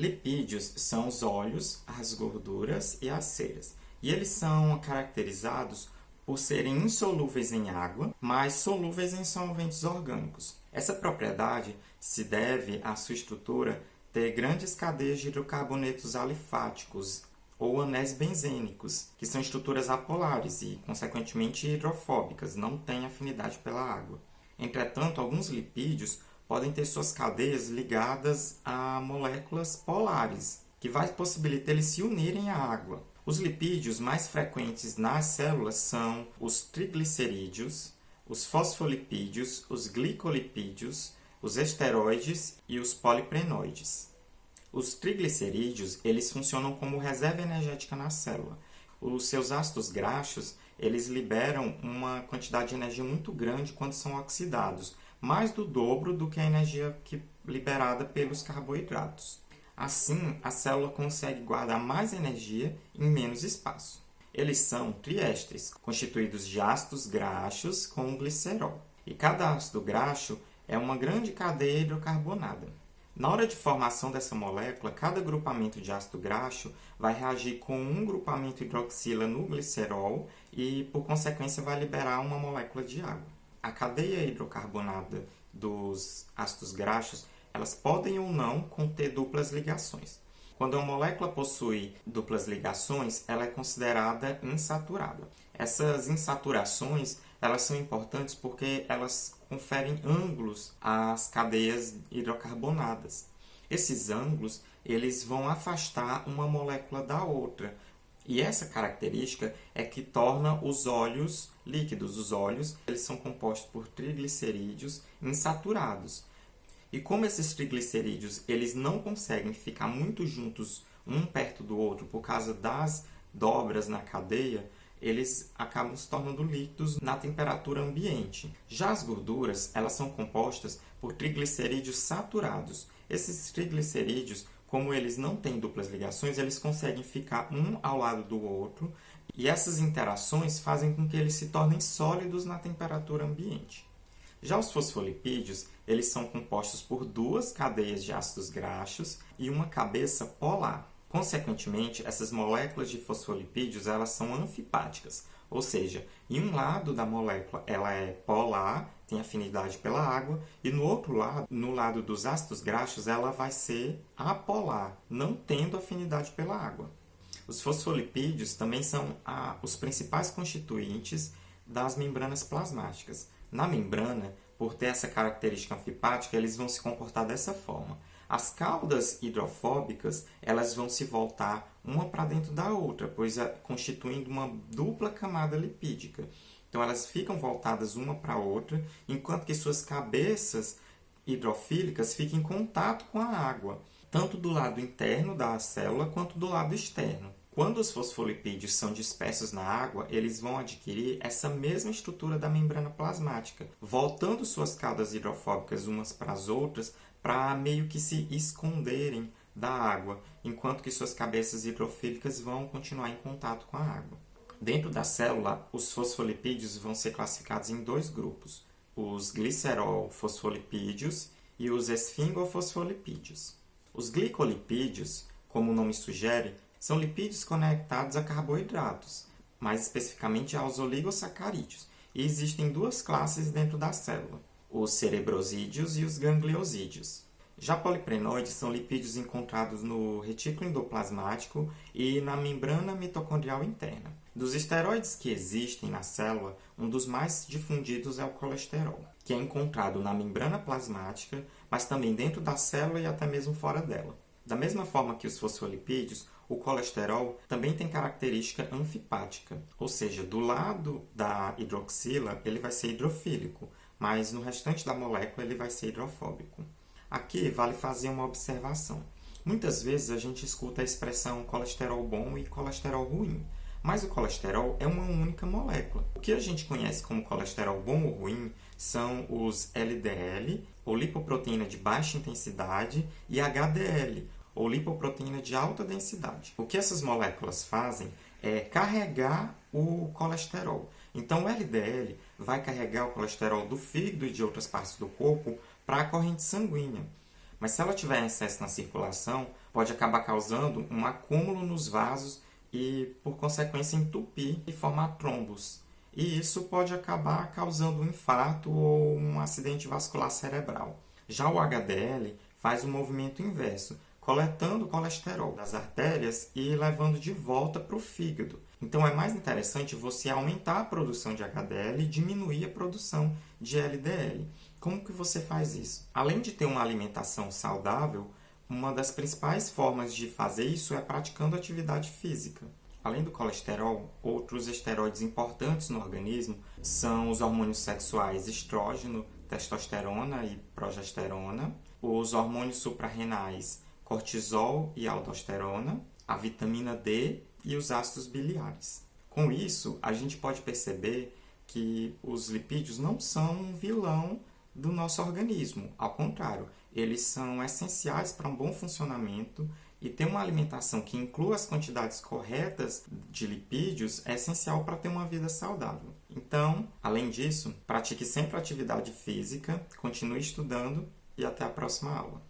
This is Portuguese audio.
Lipídios são os óleos, as gorduras e as ceras. E eles são caracterizados por serem insolúveis em água, mas solúveis em solventes orgânicos. Essa propriedade se deve à sua estrutura ter grandes cadeias de hidrocarbonetos alifáticos ou anéis benzênicos, que são estruturas apolares e, consequentemente, hidrofóbicas, não têm afinidade pela água. Entretanto, alguns lipídios podem ter suas cadeias ligadas a moléculas polares, que vai possibilitar eles se unirem à água. Os lipídios mais frequentes nas células são os triglicerídeos, os fosfolipídios, os glicolipídios, os esteroides e os poliprenoides. Os triglicerídeos, eles funcionam como reserva energética na célula. Os seus ácidos graxos, eles liberam uma quantidade de energia muito grande quando são oxidados, mais do dobro do que a energia liberada pelos carboidratos. Assim, a célula consegue guardar mais energia em menos espaço. Eles são triestres, constituídos de ácidos graxos com glicerol. E cada ácido graxo é uma grande cadeia hidrocarbonada. Na hora de formação dessa molécula, cada grupamento de ácido graxo vai reagir com um grupamento hidroxila no glicerol e, por consequência, vai liberar uma molécula de água. A cadeia hidrocarbonada dos ácidos graxos, elas podem ou não conter duplas ligações. Quando uma molécula possui duplas ligações, ela é considerada insaturada. Essas insaturações, elas são importantes porque elas conferem ângulos às cadeias hidrocarbonadas. Esses ângulos, eles vão afastar uma molécula da outra. E essa característica é que torna os óleos líquidos. Os óleos, eles são compostos por triglicerídeos insaturados. E como esses triglicerídeos, eles não conseguem ficar muito juntos um perto do outro por causa das dobras na cadeia, eles acabam se tornando líquidos na temperatura ambiente. Já as gorduras, elas são compostas por triglicerídeos saturados. Esses triglicerídeos, como eles não têm duplas ligações, eles conseguem ficar um ao lado do outro e essas interações fazem com que eles se tornem sólidos na temperatura ambiente. Já os fosfolipídios, eles são compostos por duas cadeias de ácidos graxos e uma cabeça polar. Consequentemente, essas moléculas de fosfolipídios elas são anfipáticas, ou seja, em um lado da molécula ela é polar, tem afinidade pela água, e no outro lado, no lado dos ácidos graxos, ela vai ser apolar, não tendo afinidade pela água. Os fosfolipídios também são os principais constituintes das membranas plasmáticas. Na membrana, por ter essa característica anfipática, eles vão se comportar dessa forma. As caudas hidrofóbicas elas vão se voltar uma para dentro da outra, pois constituindo uma dupla camada lipídica. Então, elas ficam voltadas uma para a outra, enquanto que suas cabeças hidrofílicas ficam em contato com a água, tanto do lado interno da célula quanto do lado externo. Quando os fosfolipídios são dispersos na água, eles vão adquirir essa mesma estrutura da membrana plasmática, voltando suas caudas hidrofóbicas umas para as outras para meio que se esconderem da água, enquanto que suas cabeças hidrofílicas vão continuar em contato com a água. Dentro da célula, os fosfolipídios vão ser classificados em dois grupos, os glicerol-fosfolipídios e os esfingofosfolipídios. Os glicolipídios, como o nome sugere, são lipídios conectados a carboidratos, mais especificamente aos oligosacarídeos, e existem duas classes dentro da célula, os cerebrosídeos e os gangliosídeos. Já poliprenoides são lipídios encontrados no retículo endoplasmático e na membrana mitocondrial interna. Dos esteroides que existem na célula, um dos mais difundidos é o colesterol, que é encontrado na membrana plasmática, mas também dentro da célula e até mesmo fora dela. Da mesma forma que os fosfolipídios, o colesterol também tem característica anfipática, ou seja, do lado da hidroxila ele vai ser hidrofílico, mas no restante da molécula ele vai ser hidrofóbico. Aqui vale fazer uma observação. Muitas vezes a gente escuta a expressão colesterol bom e colesterol ruim, mas o colesterol é uma única molécula. O que a gente conhece como colesterol bom ou ruim são os LDL, ou lipoproteína de baixa intensidade, e HDL, ou lipoproteína de alta densidade. O que essas moléculas fazem é carregar o colesterol. Então, o LDL vai carregar o colesterol do fígado e de outras partes do corpo para a corrente sanguínea. Mas se ela tiver excesso na circulação, pode acabar causando um acúmulo nos vasos e, por consequência, entupir e formar trombos. E isso pode acabar causando um infarto ou um acidente vascular cerebral. Já o HDL faz o movimento inverso, coletando o colesterol das artérias e levando de volta para o fígado. Então é mais interessante você aumentar a produção de HDL e diminuir a produção de LDL. Como que você faz isso? Além de ter uma alimentação saudável, uma das principais formas de fazer isso é praticando atividade física. Além do colesterol, outros esteroides importantes no organismo são os hormônios sexuais estrógeno, testosterona e progesterona, os hormônios suprarrenais cortisol e aldosterona, a vitamina D e os ácidos biliares. Com isso, a gente pode perceber que os lipídios não são um vilão do nosso organismo. Ao contrário, eles são essenciais para um bom funcionamento e ter uma alimentação que inclua as quantidades corretas de lipídios é essencial para ter uma vida saudável. Então, além disso, pratique sempre atividade física, continue estudando e até a próxima aula.